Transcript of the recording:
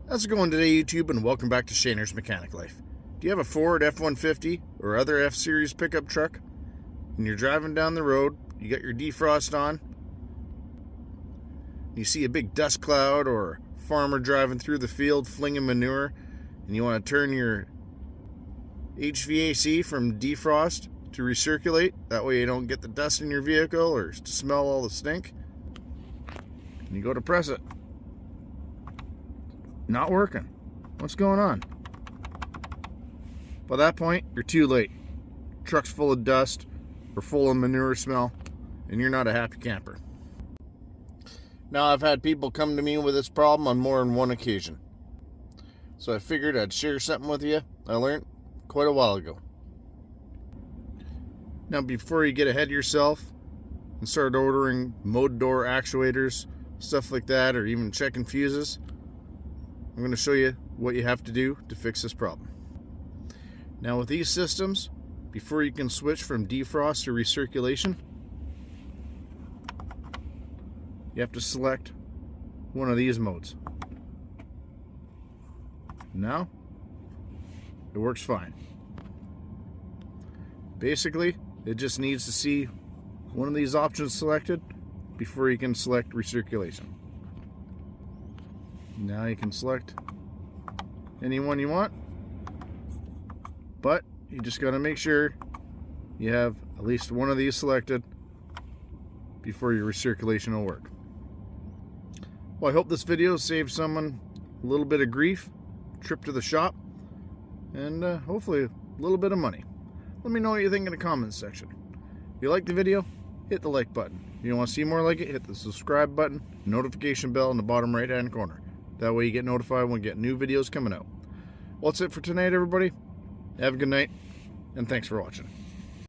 How's it going today, YouTube, and welcome back to Shaner's Mechanic Life. Do you have a Ford F-150 or other F-Series pickup truck, and you're driving down the road, you got your defrost on, you see a big dust cloud or a farmer driving through the field flinging manure, and you want to turn your HVAC from defrost to recirculate, that way you don't get the dust in your vehicle or smell all the stink, and you go to press it. Not working. What's going on? By that point, you're too late. Truck's full of dust or full of manure smell, and you're not a happy camper. Now, I've had people come to me with this problem on more than one occasion. So I figured I'd share something with you I learned quite a while ago. Now, before you get ahead of yourself and start ordering motor door actuators, stuff like that, or even checking fuses, I'm going to show you what you have to do to fix this problem. Now, with these systems, before you can switch from defrost to recirculation, you have to select one of these modes. Now, it works fine. Basically, it just needs to see one of these options selected before you can select recirculation. Now you can select any one you want, but you just got to make sure you have at least one of these selected before your recirculation will work. Well, I hope this video saved someone a little bit of grief, trip to the shop, and hopefully a little bit of money. Let me know what you think in the comments section. If you like the video, hit the like button. If you want to see more like it, hit the subscribe button, notification bell in the bottom right hand corner. That way you get notified when we get new videos coming out. Well, that's it for tonight, everybody. Have a good night, and thanks for watching.